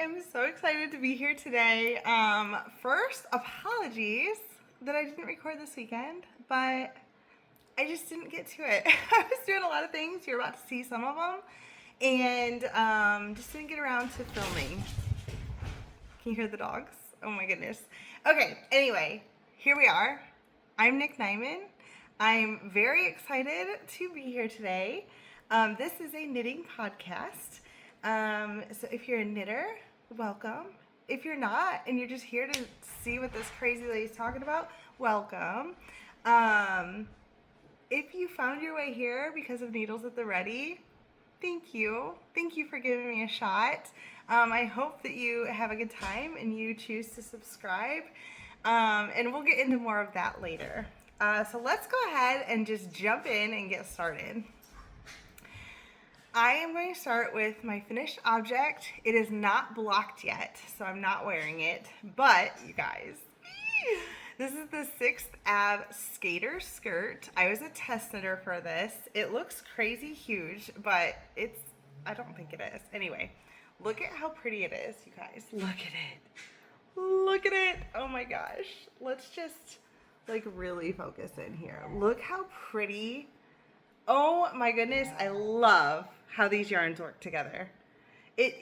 am so excited to be here today. First, apologies that I didn't record this weekend, but I just didn't get to it. I was doing a lot of things. You're about to see some of them, and just didn't get around to filming. Can you hear the dogs? Oh my goodness. Okay, anyway, here we are. I'm Nick Nyman. I'm very excited to be here today. This is a knitting podcast. So if you're a knitter, welcome. If you're not and you're just here to see what this crazy lady's talking about, welcome. If you found your way here because of Needles at the Ready, thank you. Thank you for giving me a shot. I hope that you have a good time and you choose to subscribe. And we'll get into more of that later. So let's go ahead and just jump in and get started. I am going to start with my finished object. It is not blocked yet, so I'm not wearing it. But, you guys, this is the 6th Ave Skater Skirt. I was a test knitter for this. It looks crazy huge, but I don't think it is. Anyway, look at how pretty it is, you guys. Look at it. Look at it. Oh my gosh. Let's just, really focus in here. Look how pretty. Oh my goodness. I love how these yarns work together. It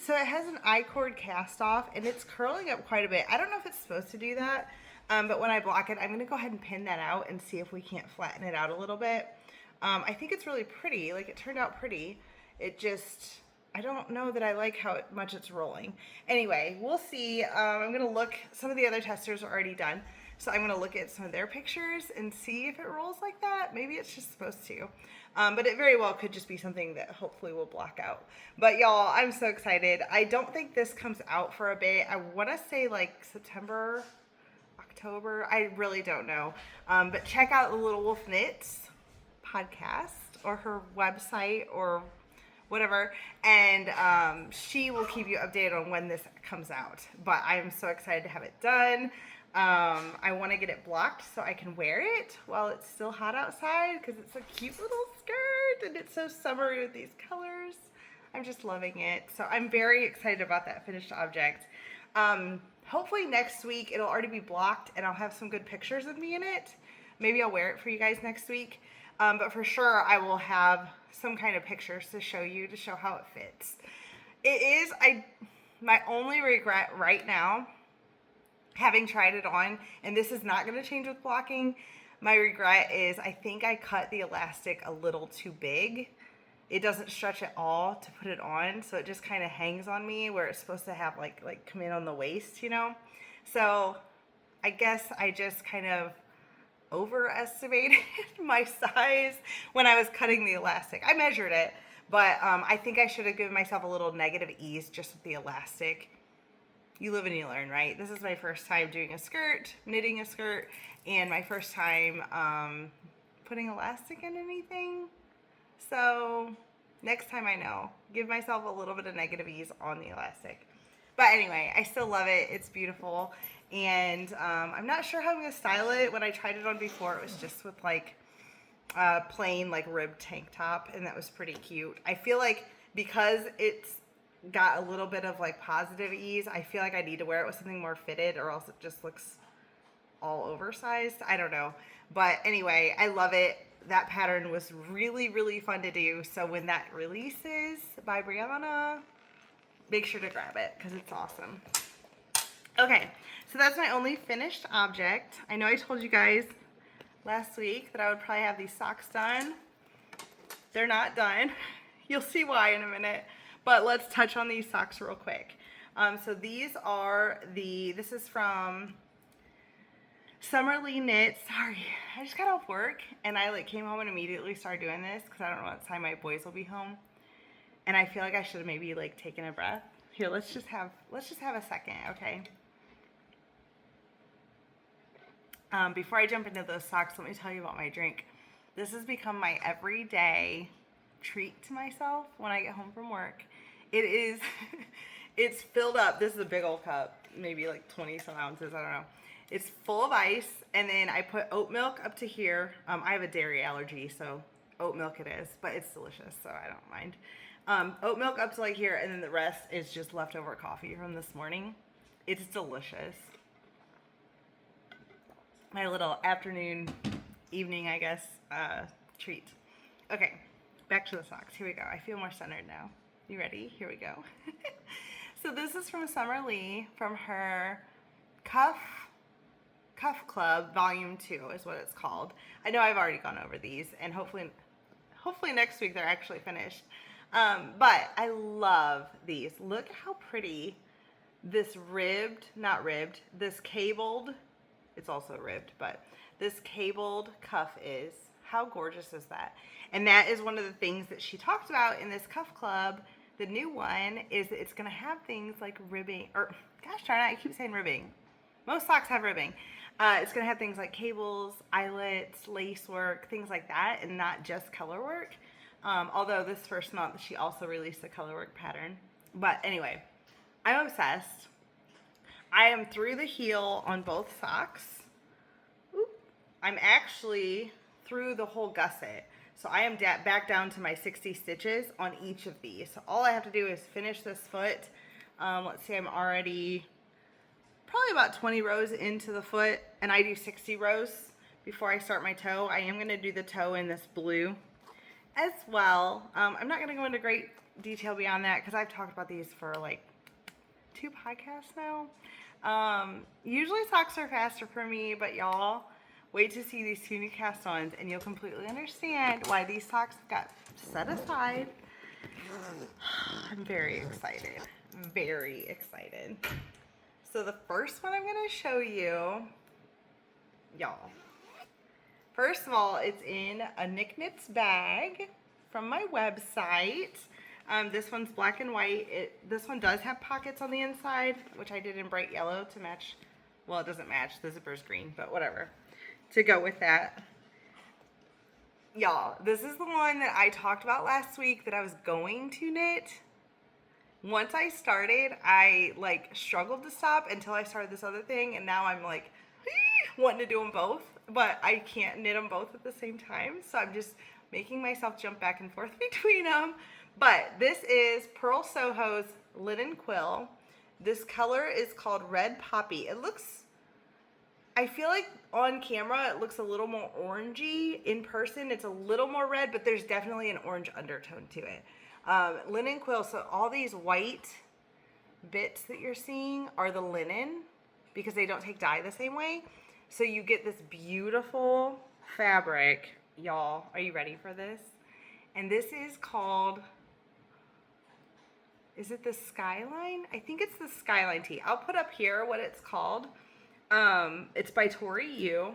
has an I-cord cast off and it's curling up quite a bit. I don't know if it's supposed to do that, but when I block it, I'm going to go ahead and pin that out and see if we can't flatten it out a little bit. I think it's really pretty. It turned out pretty. I don't know that I like how much it's rolling. Anyway, we'll see. I'm going to look. Some of the other testers are already done. So I'm going to look at some of their pictures and see if it rolls like that. Maybe it's just supposed to. But it very well could just be something that hopefully will block out. But y'all, I'm so excited. I don't think this comes out for a bit. I want to say September, October. I really don't know. But check out the Little Wolf Knits podcast or her website or whatever, and she will keep you updated on when this comes out. But I'm so excited to have it done. I want to get it blocked so I can wear it while it's still hot outside because it's a cute little skirt and it's so summery with these colors. I'm just loving it. So I'm very excited about that finished object. Hopefully next week it'll already be blocked and I'll have some good pictures of me in it. Maybe I'll wear it for you guys next week. But for sure I will have some kind of pictures to show you to show how it fits. My only regret right now, having tried it on, and this is not going to change with blocking, my regret is I think I cut the elastic a little too big. It doesn't stretch at all to put it on, so it just kind of hangs on me where it's supposed to have come in on the waist, So I guess I just kind of overestimated my size when I was cutting the elastic. I measured it, but I think I should have given myself a little negative ease just with the elastic. You live and you learn, right? This is my first time doing a skirt, knitting a skirt, and my first time putting elastic in anything. So next time I know, give myself a little bit of negative ease on the elastic. But anyway, I still love it. It's beautiful. And I'm not sure how I'm going to style it. When I tried it on before, it was just with plain ribbed tank top, and that was pretty cute. I feel like because it's got a little bit of positive ease, I feel like I need to wear it with something more fitted or else it just looks all oversized. I don't know. But anyway, I love it. That pattern was really, really fun to do. So when that releases by Brioche, make sure to grab it because it's awesome. Okay, so that's my only finished object. I know I told you guys last week that I would probably have these socks done. They're not done. You'll see why in a minute. But let's touch on these socks real quick. So these are this is from Summerly Knits. Sorry, I just got off work and I came home and immediately started doing this because I don't know what time my boys will be home. And I feel like I should have maybe taken a breath. Here, let's just have a second, okay? Before I jump into those socks, let me tell you about my drink. This has become my everyday treat to myself when I get home from work. It's filled up. This is a big old cup, maybe 20 some ounces, I don't know. It's full of ice, and then I put oat milk up to here. I have a dairy allergy, so oat milk it is, but it's delicious, so I don't mind. Oat milk up to like here, and then the rest is just leftover coffee from this morning. It's delicious. My little afternoon, evening, I guess, treat. Okay, back to the socks. Here we go. I feel more centered now. You ready? Here we go. So this is from Summer Lee, from her Cuff Club Volume 2 is what it's called. I know I've already gone over these, and hopefully next week they're actually finished. But I love these. Look how pretty this this cabled, it's also ribbed, but this cabled cuff is. How gorgeous is that? And that is one of the things that she talked about in this Cuff Club. The new one is that it's going to have things like ribbing, or gosh darn it, I keep saying ribbing. Most socks have ribbing. It's going to have things like cables, eyelets, lace work, things like that, and not just color work. Although this first month she also released a color work pattern. But anyway, I'm obsessed. I am through the heel on both socks. Oop. I'm actually through the whole gusset. So I am back down to my 60 stitches on each of these. So all I have to do is finish this foot. Let's see, I'm already probably about 20 rows into the foot, and I do 60 rows before I start my toe. I am going to do the toe in this blue as well. I'm not going to go into great detail beyond that because I've talked about these for like 2 podcasts now. Usually socks are faster for me, but y'all, wait to see these 2 new cast-ons and you'll completely understand why these socks got set aside. I'm very excited. Very excited. So the first one I'm going to show you, y'all. First of all, it's in a Nick Knits bag from my website. This one's black and white. This one does have pockets on the inside, which I did in bright yellow to match. Well, it doesn't match. The zipper's green, but whatever. To go with that. Y'all, this is the one that I talked about last week that I was going to knit. Once I started, I like struggled to stop until I started this other thing, and now I'm like wanting to do them both, but I can't knit them both at the same time, so I'm just making myself jump back and forth between them. But this is Pearl Soho's Linen Quill. This color is called Red Poppy. It looks, I feel like on camera it looks a little more orangey. In person it's a little more red, but there's definitely an orange undertone to it. Linen quill, so all these white bits that you're seeing are the linen because they don't take dye the same way. So you get this beautiful fabric. Y'all, are you ready for this? And this is called, is it the Skyline? I think it's the Skyline tee. I'll put up here what it's called. It's by Tori Yu.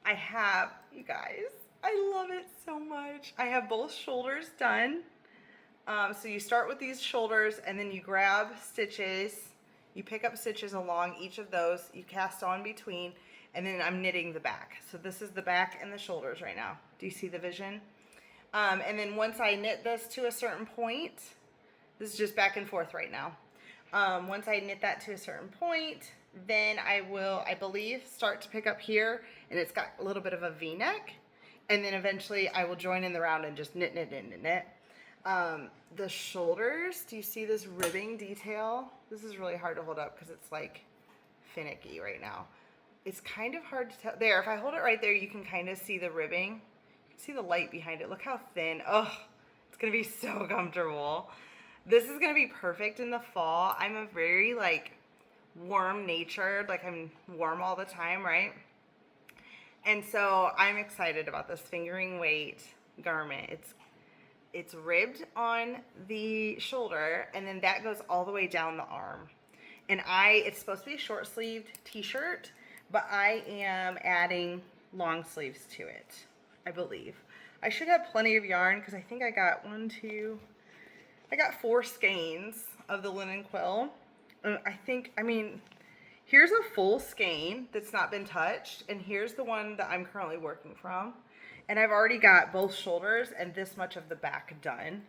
I have, you guys, I love it so much. I have both shoulders done. So you start with these shoulders and then you grab stitches. You pick up stitches along each of those. You cast on between, and then I'm knitting the back. So this is the back and the shoulders right now. Do you see the vision? And then once I knit this to a certain point, this is just back and forth right now. Once I knit that to a certain point, then I will, I believe, start to pick up here, and it's got a little bit of a V-neck. And then eventually I will join in the round and just knit, knit, knit, knit, knit. The shoulders, do you see this ribbing detail? This is really hard to hold up because it's like finicky right now. It's kind of hard to tell. There, if I hold it right there, you can kind of see the ribbing. You can see the light behind it. Look how thin. Oh, it's going to be so comfortable. This is going to be perfect in the fall. I'm a very like warm natured, like I'm warm all the time, right? And so I'm excited about this fingering weight garment. It's ribbed on the shoulder, and then that goes all the way down the arm. And it's supposed to be a short sleeved t-shirt, but I am adding long sleeves to it, I believe. I should have plenty of yarn because I think I got I got 4 skeins of the linen quill. And I mean, here's a full skein that's not been touched, and here's the one that I'm currently working from. And I've already got both shoulders and this much of the back done.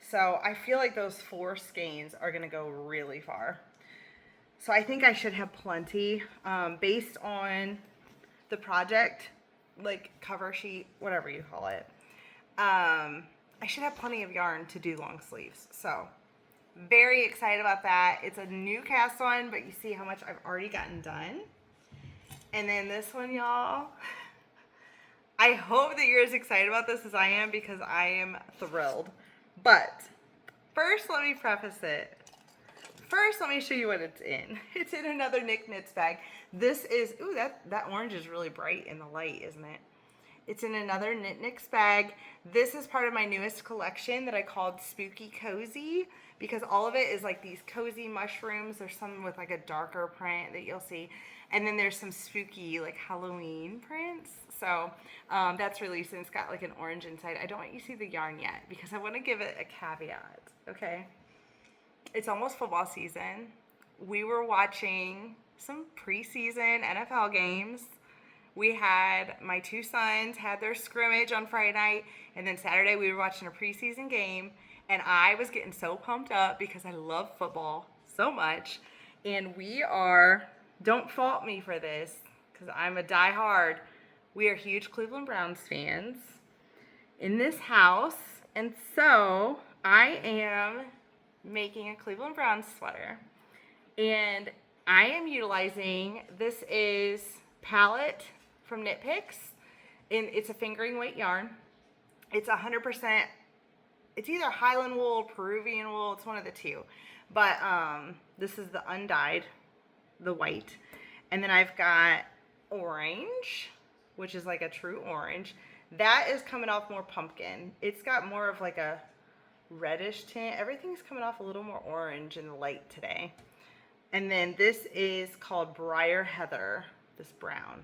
So I feel like those 4 skeins are going to go really far. So I think I should have plenty based on the project, like cover sheet, whatever you call it. I should have plenty of yarn to do long sleeves. So very excited about that. It's a new cast on, but you see how much I've already gotten done. And then this one, y'all, I hope that you're as excited about this as I am, because I am thrilled. But first, let me preface it. First, let me show you what it's in. It's in another Nick Knits bag. This is, ooh, that orange is really bright in the light, isn't it? It's in another Knit Knits bag. This is part of my newest collection that I called Spooky Cozy, because all of it is like these cozy mushrooms. There's some with like a darker print that you'll see. And then there's some spooky like Halloween prints. So that's released, and it's got like an orange inside. I don't want you to see the yarn yet because I want to give it a caveat, okay? It's almost football season. We were watching some preseason NFL games. We had, my two sons had their scrimmage on Friday night, and then Saturday we were watching a preseason game, and I was getting so pumped up because I love football so much. And we are, don't fault me for this because I'm a diehard, we are huge Cleveland Browns fans in this house, and so I am making a Cleveland Browns sweater, and I am utilizing, this is Palette from Knit Picks, and it's a fingering weight yarn. It's 100%, it's either Highland wool or Peruvian wool, it's one of the two, but this is the undyed, the white, and then I've got orange, which is like a true orange. That is coming off more pumpkin. It's got more of like a reddish tint. Everything's coming off a little more orange in the light today. And then this is called Briar Heather, this brown.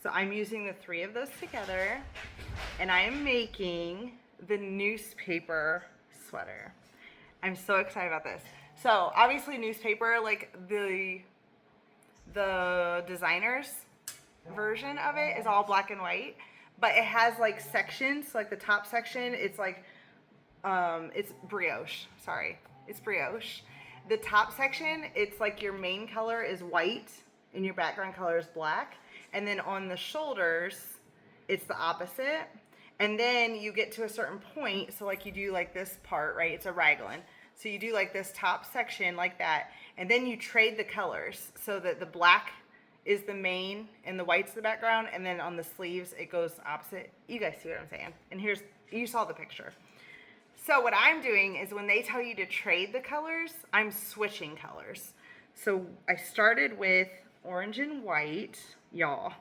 So I'm using the three of those together, and I am making the newspaper sweater. I'm so excited about this. So obviously newspaper, like the designer's version of it is all black and white, but it has like sections. So like the top section, it's like it's brioche. Sorry, it's brioche. The top section, it's like your main color is white and your background color is black. And then on the shoulders, it's the opposite. And then you get to a certain point, so like you do like this part, right? It's a raglan. So you do like this top section like that, and then you trade the colors so that the black is the main and the white's the background, and then on the sleeves it goes opposite. You guys see what I'm saying? And here's, you saw the picture. So what I'm doing is when they tell you to trade the colors, I'm switching colors. So I started with orange and white, y'all.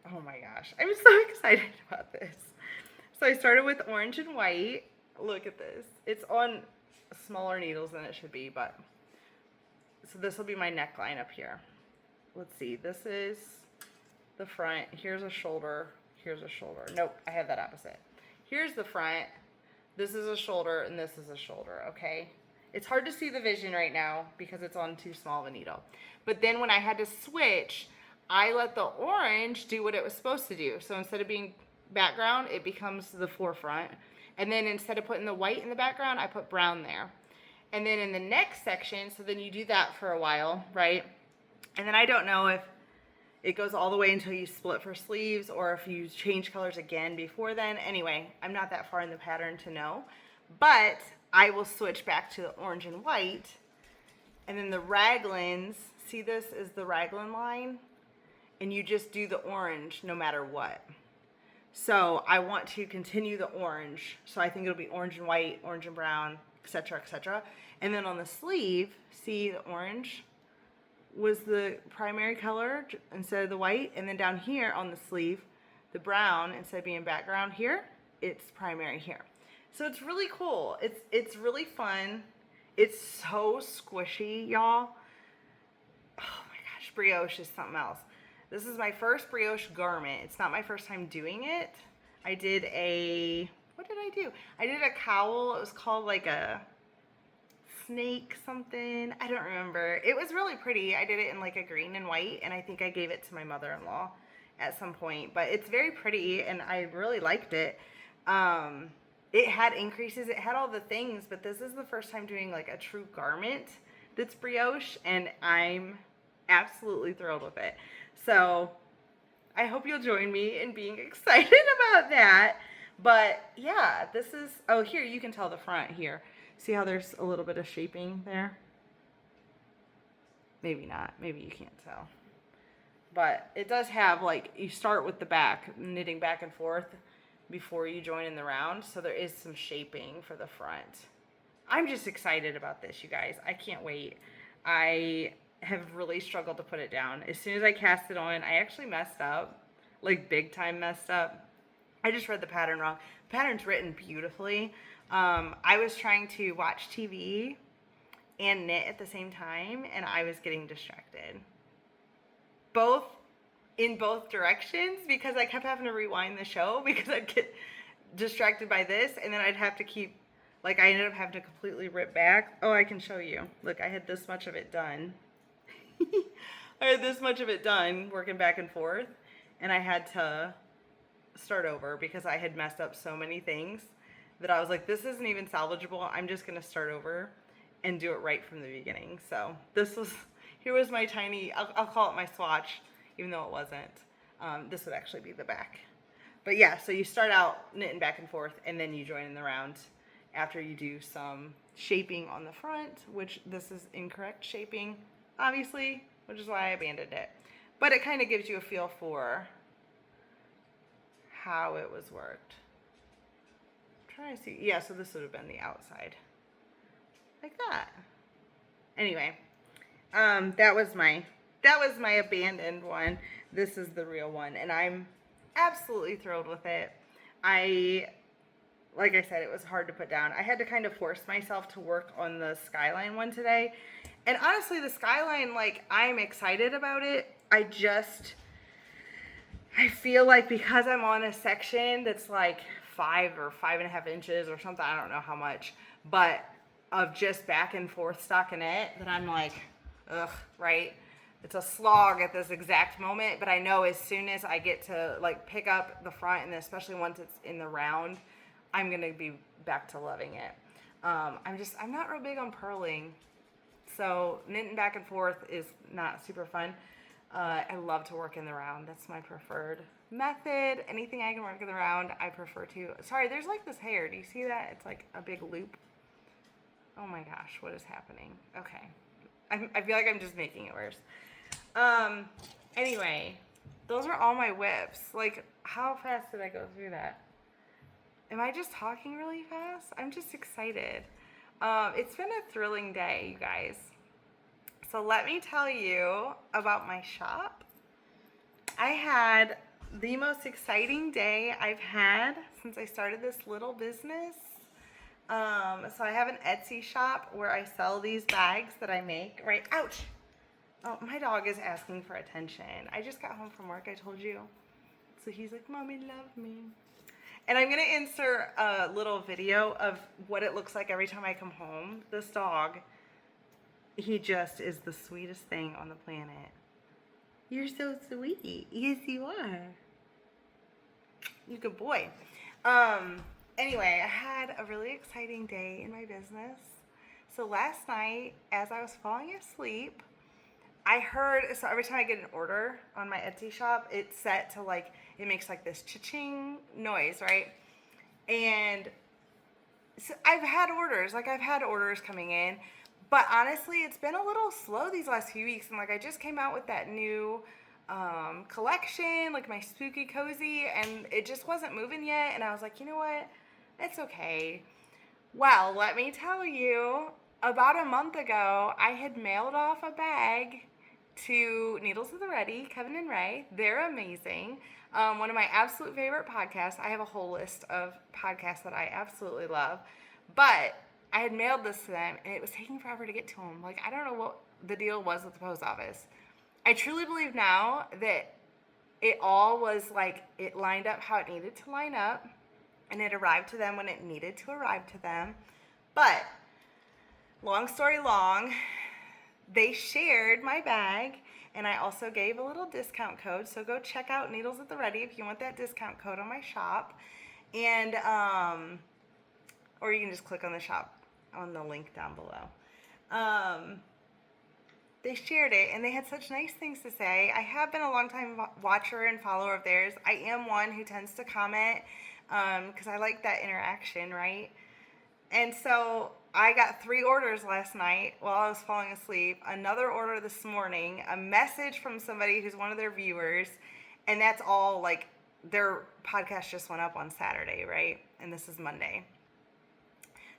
Oh my gosh, I'm so excited about this. So I started with orange and white. Look at this. It's on smaller needles than it should be, but so this will be my neckline up here. Let's see, this is the front. Here's a shoulder. Here's a shoulder. Nope, I have that opposite. Here's the front. This is a shoulder, and this is a shoulder, okay? It's hard to see the vision right now because it's on too small of a needle. But then when I had to switch, I let the orange do what it was supposed to do. So instead of being background, it becomes the forefront. And then instead of putting the white in the background, I put brown there. And then in the next section, so then you do that for a while, right? And then I don't know if it goes all the way until you split for sleeves or if you change colors again before then. Anyway, I'm not that far in the pattern to know. But I will switch back to the orange and white. And then the raglans, see this is the raglan line? And you just do the orange no matter what. So I want to continue the orange. So I think it'll be orange and white, orange and brown, etc., etc. And then on the sleeve, see the orange was the primary color instead of the white. And then down here on the sleeve, the brown, instead of being background here, it's primary here. So it's really cool. It's really fun. It's so squishy, y'all. Oh my gosh, brioche is something else. This is my first brioche garment. It's not my first time doing it. I did a, what did I do? I did a cowl. It was called like a snake something. I don't remember. It was really pretty. I did it in like a green and white, and I think I gave it to my mother-in-law at some point. But it's very pretty, and I really liked it. It had increases. It had all the things, but this is the first time doing like a true garment that's brioche, and I'm absolutely thrilled with it. So I hope you'll join me in being excited about that. But yeah, this is, oh, here, you can tell the front here. See how there's a little bit of shaping there? Maybe not. Maybe you can't tell. But it does have, like, you start with the back, knitting back and forth before you join in the round. So there is some shaping for the front. I'm just excited about this, you guys. I can't wait. I have really struggled to put it down. As soon as I cast it on, I actually messed up, like big time messed up. I just read the pattern wrong. The pattern's written beautifully. I was trying to watch TV and knit at the same time, and I was getting distracted. Both in both directions, because I kept having to rewind the show because I'd get distracted by this, and then I'd have to keep, like, I ended up having to completely rip back. Oh, I can show you. Look, I had this much of it done. I had this much of it done working back and forth, and I had to start over because I had messed up so many things that I was like, this isn't even salvageable. I'm just going to start over and do it right from the beginning. So this was, here was my tiny, I'll call it my swatch, even though it wasn't. This would actually be the back. But yeah, so you start out knitting back and forth, and then you join in the round after you do some shaping on the front, which this is incorrect shaping, obviously, which is why I abandoned it. But it kind of gives you a feel for how it was worked. I'm trying to see. Yeah, so this would have been the outside. Like that. Anyway, that was my abandoned one. This is the real one, and I'm absolutely thrilled with it. Like I said, it was hard to put down. I had to kind of force myself to work on the Skyline one today. And honestly, the Skyline, like, I'm excited about it. I feel like because I'm on a section that's like 5 or 5.5 inches or something, I don't know how much, but of just back and forth stockinette, that I'm like, ugh, right? It's a slog at this exact moment, but I know as soon as I get to like pick up the front, and especially once it's in the round, I'm gonna be back to loving it. I'm not real big on purling, so knitting back and forth is not super fun. I love to work in the round. That's my preferred method. Anything I can work in the round, I prefer to. Sorry, there's like this hair. Do you see that? It's like a big loop. Oh my gosh, what is happening? Okay. I feel like I'm just making it worse. Anyway, those are all my whips. Like, how fast did I go through that? Am I just talking really fast? I'm just excited. It's been a thrilling day, you guys. So let me tell you about my shop. I had the most exciting day I've had since I started this little business. So I have an Etsy shop where I sell these bags that I make, right? Ouch! Oh, my dog is asking for attention. I just got home from work, I told you. So he's like, Mommy, love me. And I'm going to insert a little video of what it looks like every time I come home. This dog, he just is the sweetest thing on the planet. You're so sweet. Yes, you are. You good boy. Anyway, I had a really exciting day in my business. So last night, as I was falling asleep, I heard, so every time I get an order on my Etsy shop, it's set to like, it makes like this cha-ching noise, right? And so I've had orders coming in, but honestly, it's been a little slow these last few weeks. And like, I just came out with that new collection, like my spooky cozy, and it just wasn't moving yet. And I was like, you know what? It's okay. Well, let me tell you, about a month ago, I had mailed off a bag to Needles at the Ready, Kevin and Ray. They're amazing. One of my absolute favorite podcasts. I have a whole list of podcasts that I absolutely love. But I had mailed this to them, and it was taking forever to get to them. Like, I don't know what the deal was with the post office. I truly believe now that it all was like, it lined up how it needed to line up, and it arrived to them when it needed to arrive to them. But, long story long, they shared my bag, and I also gave a little discount code. So go check out Needles at the Ready if you want that discount code on my shop. And, or you can just click on the shop on the link down below. They shared it, and they had such nice things to say. I have been a long time watcher and follower of theirs. I am one who tends to comment because I like that interaction, right? And so I got 3 orders last night while I was falling asleep, another order this morning, a message from somebody who's one of their viewers, and that's all like their podcast just went up on Saturday, right? And this is Monday.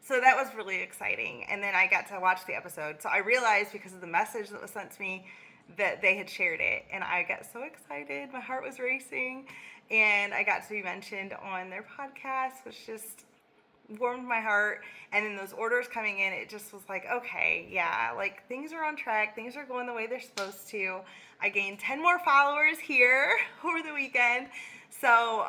So that was really exciting. And then I got to watch the episode. So I realized because of the message that was sent to me that they had shared it. And I got so excited. My heart was racing. And I got to be mentioned on their podcast, which just warmed my heart. And then those orders coming in, it just was like, okay, yeah, like things are on track. Things are going the way they're supposed to. I gained 10 more followers here over the weekend. So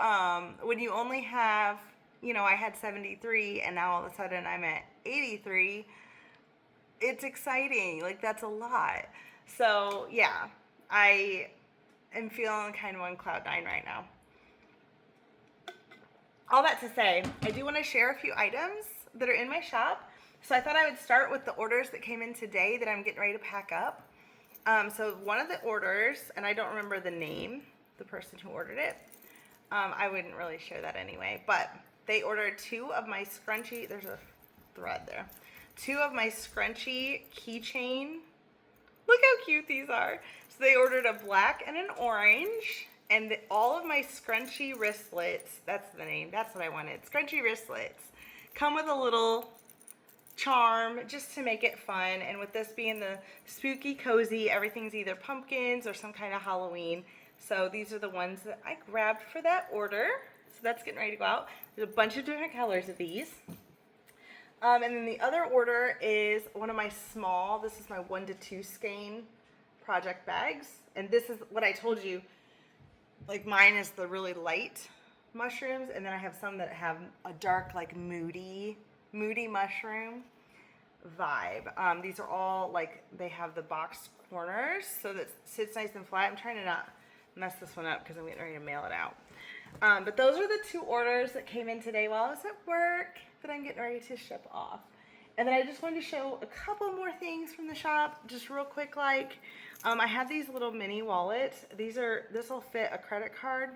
when you only have, I had 73 and now all of a sudden I'm at 83. It's exciting. Like, that's a lot. So, yeah, I am feeling kind of on cloud 9 right now. All that to say, I do want to share a few items that are in my shop. So I thought I would start with the orders that came in today that I'm getting ready to pack up. So one of the orders, and I don't remember the name, the person who ordered it. I wouldn't really share that anyway, but they ordered 2 of my scrunchy, there's a thread there, 2 of my scrunchy keychain. Look how cute these are. So they ordered a black and an orange, and all of my scrunchy wristlets, that's the name, that's what I wanted, scrunchy wristlets, come with a little charm just to make it fun. And with this being the spooky cozy, everything's either pumpkins or some kind of Halloween. So these are the ones that I grabbed for that order. So that's getting ready to go out. There's a bunch of different colors of these. And then the other order is one of my small, this is my 1 to 2 skein project bags. And this is what I told you, like mine is the really light mushrooms. And then I have some that have a dark, like moody mushroom vibe. These are all like, they have the box corners so that it sits nice and flat. I'm trying to not mess this one up because I'm getting ready to mail it out. But those are the 2 orders that came in today while I was at work that I'm getting ready to ship off. And then I just wanted to show a couple more things from the shop, just real quick. Like, I have these little mini wallets. This will fit a credit card.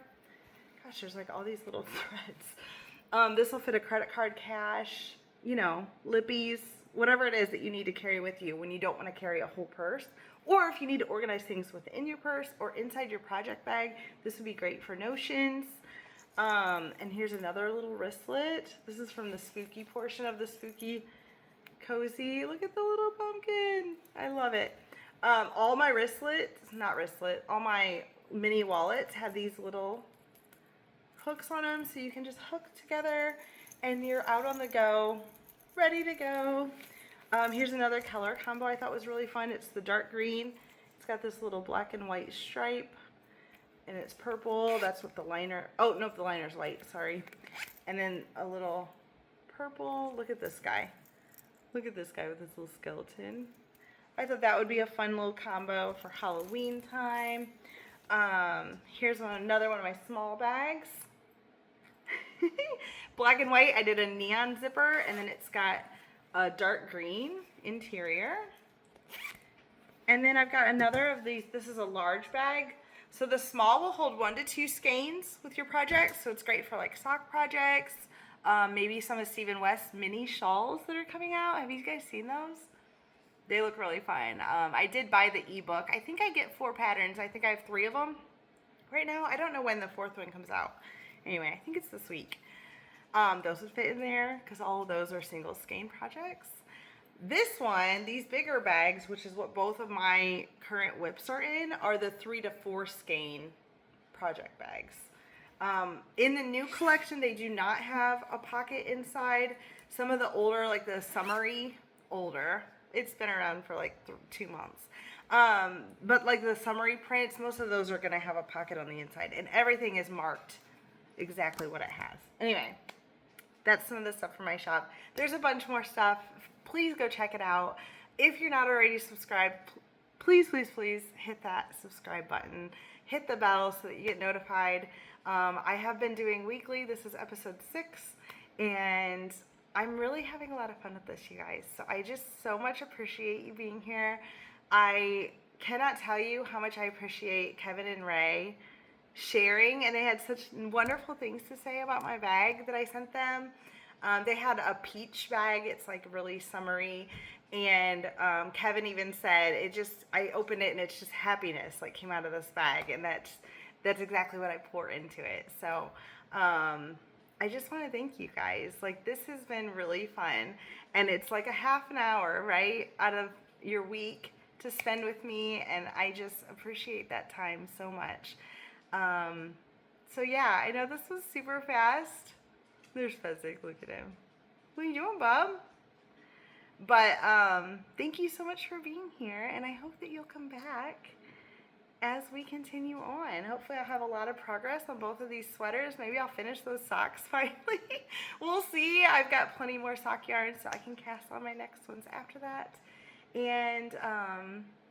Gosh, there's like all these little threads. This will fit a credit card, cash, lippies, whatever it is that you need to carry with you when you don't want to carry a whole purse. Or if you need to organize things within your purse or inside your project bag, this would be great for notions. And here's another little wristlet. This is from the spooky portion of the spooky cozy. Look at the little pumpkin. I love it. All my all my mini wallets have these little hooks on them, so you can just hook together and you're out on the go, ready to go. Here's another color combo I thought was really fun. It's the dark green. It's got this little black and white stripe, and it's purple. That's what the liner, oh, no, the liner's white, sorry. And then a little purple. Look at this guy. Look at this guy with his little skeleton. I thought that would be a fun little combo for Halloween time. Here's another one of my small bags. Black and white. I did a neon zipper, and then it's got a dark green interior. And then I've got another of these. This is a large bag. So the small will hold 1 to 2 skeins with your projects. So it's great for like sock projects. Maybe some of Stephen West's mini shawls that are coming out. Have you guys seen those? They look really fun. I did buy the ebook. I think I get 4 patterns. I think I have 3 of them right now. I don't know when the 4th one comes out. Anyway, I think it's this week. Those would fit in there because all of those are single skein projects. This one, these bigger bags, which is what both of my current whips are in, are the 3 to 4 skein project bags. In the new collection, they do not have a pocket inside. Some of the older, like the summery, older, it's been around for like 2 months. But like the summery prints, most of those are going to have a pocket on the inside, and everything is marked exactly what it has. Anyway, that's some of the stuff from my shop. There's a bunch more stuff. Please go check it out. If you're not already subscribed, please, please, please hit that subscribe button. Hit the bell so that you get notified. I have been doing weekly. This is episode 6, and I'm really having a lot of fun with this, you guys. So I just so much appreciate you being here. I cannot tell you how much I appreciate Kevin and Ray sharing, and they had such wonderful things to say about my bag that I sent them. They had a peach bag. It's like really summery. And Kevin even said I opened it and it's just happiness like came out of this bag. And that's exactly what I pour into it. So I just want to thank you guys. Like, this has been really fun. And it's like a half an hour, right, out of your week to spend with me. And I just appreciate that time so much. So yeah, I know this was super fast. There's Fezzik, look at him. What are you doing, Bob? But thank you so much for being here, and I hope that you'll come back as we continue on. Hopefully I'll have a lot of progress on both of these sweaters. Maybe I'll finish those socks finally. We'll see. I've got plenty more sock yarn, so I can cast on my next ones after that. And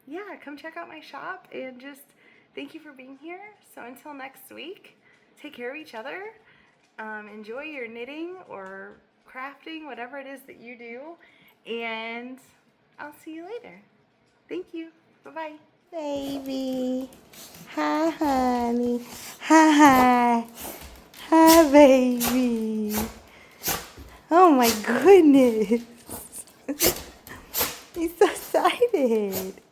yeah, come check out my shop, and just thank you for being here. So until next week, take care of each other. Enjoy your knitting or crafting, whatever it is that you do. And I'll see you later. Thank you. Bye-bye. Baby. Hi, honey. Hi. Hi, baby. Oh, my goodness. He's so excited.